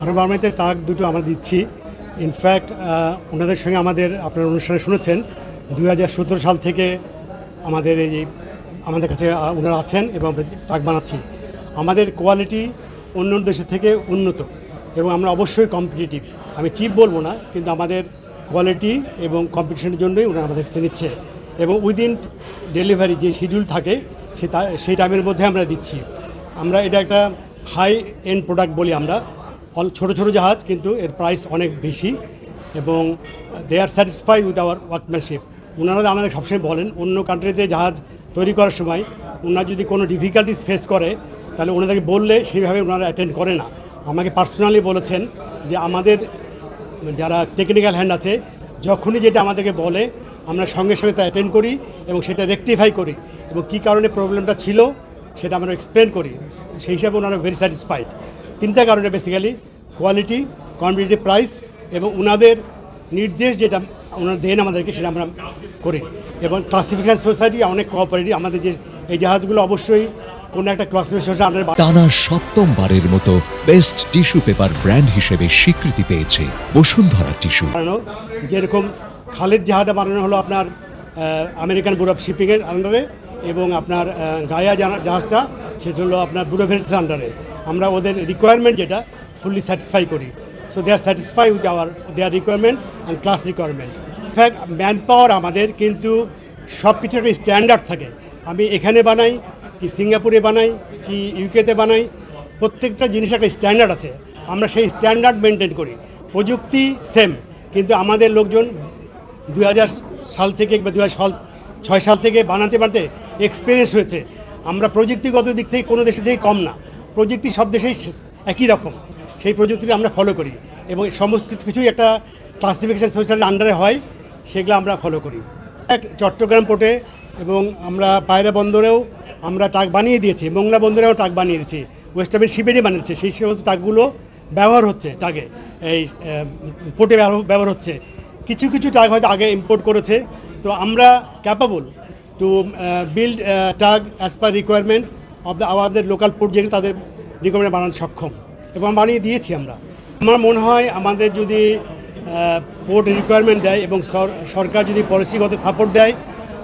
আরব আর্মিতে তাক দুটো আমরা দিচ্ছি। ইনফ্যাক্ট ওনাদের সঙ্গে আমাদের আপনার অনুষ্ঠানে শুনেছেন 2017 সাল থেকে আমাদের আমাদের কাছে ওনারা আছেন এবং আমরা তাক বানাচ্ছি। আমাদের কোয়ালিটি অন্য দেশের থেকে উন্নত এবং আমরা অবশ্যই কম্পিটিটিভ। আমি চিপ বলবো না, কিন্তু আমাদের কোয়ালিটি এবং কম্পিটিশনের জন্যই ওনারা আমাদের কাছে নিচ্ছে এবং উইদিন ডেলিভারি যে শিডিউল থাকে সেই টাইমের মধ্যে আমরা দিচ্ছি। আমরা এটা একটা হাই এন্ড প্রোডাক্ট বলি আমরা। ছোটো ছোটো জাহাজ, কিন্তু এর প্রাইস অনেক বেশি এবং they are satisfied with our workmanship. ওনারা আমাদের সবসময় বলেন অন্য কান্ট্রিতে জাহাজ তৈরি করার সময় ওনারা যদি কোনো ডিফিকাল্টিস ফেস করে তাহলে ওনাদেরকে বললে সেইভাবে ওনারা অ্যাটেন্ড করে না। আমাকে পার্সোনালি বলেছেন যে আমাদের যারা টেকনিক্যাল হ্যান্ড আছে যখনই যেটা আমাদেরকে বলে আমরা সঙ্গে সঙ্গে তা অ্যাটেন্ড করি এবং সেটা রেকটিফাই করি এবং কী কারণে প্রবলেমটা ছিল সেটা আমরা এক্সপ্লেন করি। সেই হিসাবে ওনারা ভেরি স্যাটিসফাইড। তিনটা কারণে বেসিক্যালি: কোয়ালিটি, কম্পিটিটিভ প্রাইস এবং ওনাদের নির্দেশ যেটা ওনারা দেন আমাদেরকে সেটা আমরা করি। এবং ক্লাসিফিকেশন সোসাইটি অনেক কোঅপারেটিভ। আমাদের যে এই জাহাজগুলো অবশ্যই কোনো একটা ক্লাসিফিকেশন আন্ডারে। টানা সপ্তমবারের মতো বেস্ট টিস্যু পেপার ব্র্যান্ড হিসেবে স্বীকৃতি পেয়েছে বসুন্ধরা টিস্যু। যেরকম খালেদ জাহাজটা বানানো হলো আপনার আমেরিকান ব্যুরো অফ শিপিংয়ের আন্ডারে এবং আপনার গায়া জাহাজটা সেটা হলো আপনার ব্যুরো অফ হেলথের আন্ডারে। আমরা ওদের রিকোয়ারমেন্ট যেটা ফুললি স্যাটিসফাই করি। So they are satisfy with their requirement and class requirement. In fact manpower আমাদের কিন্তু সব কিছু একটা স্ট্যান্ডার্ড থাকে। আমি এখানে বানাই কি সিঙ্গাপুরে বানাই কি ইউকেতে বানাই, প্রত্যেকটা জিনিস একটা স্ট্যান্ডার্ড আছে। আমরা সেই স্ট্যান্ডার্ড মেনটেন করি। প্রযুক্তি সেম, কিন্তু আমাদের লোকজন 2000 সাল থেকে বা 2006 সাল থেকে বানাতে এক্সপিরিয়েন্স হয়েছে। আমরা প্রযুক্তিগত দিক থেকে কোনো দেশের থেকে কম না। প্রযুক্তি সব দেশেই একই রকম, সেই প্রযুক্তিটা আমরা ফলো করি এবং সমস্ত কিছুই একটা ক্লাসিফিকেশন সোসাইটির আন্ডারে হয়, সেগুলো আমরা ফলো করি। চট্টগ্রাম পোর্টে এবং আমরা পায়রা বন্দরেও আমরা ট্রাক বানিয়ে দিয়েছি, মোংলা বন্দরেও ট্রাক বানিয়ে দিয়েছি, ওয়েস্ট আফ্রিকান শিপেরই বানিয়েছে। সেই সমস্ত ট্রাকগুলো ব্যবহার হচ্ছে, ট্রাকে এই পোর্টে ব্যবহার হচ্ছে। কিছু কিছু ট্রাক হয়তো আগে ইম্পোর্ট করেছে। তো আমরা capable to build truck as per requirement of আমাদের লোকাল পোর্ট, যেগুলো তাদের রিকোয়ারমেন্ট বানাতে সক্ষম এবং বানিয়ে দিয়েছি আমরা। আমার মনে হয় আমাদের যদি পোর্ট রিকোয়ারমেন্ট দেয় এবং সরকার যদি পলিসিগত সাপোর্ট দেয়,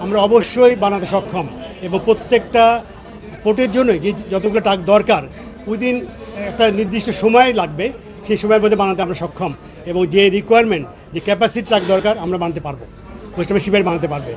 আমরা অবশ্যই বানাতে সক্ষম এবং প্রত্যেকটা পোর্টের জন্যই যে যতগুলো ট্রাক দরকার উইদিন একটা নির্দিষ্ট সময় লাগবে, সেই সময়ের মধ্যে বানাতে আমরা সক্ষম এবং যে রিকোয়ারমেন্ট, যে ক্যাপাসিটি ট্রাক দরকার আমরা বানাতে পারবো, ওয়েস্ট আফ্রিকান শিপের বানাতে পারবে।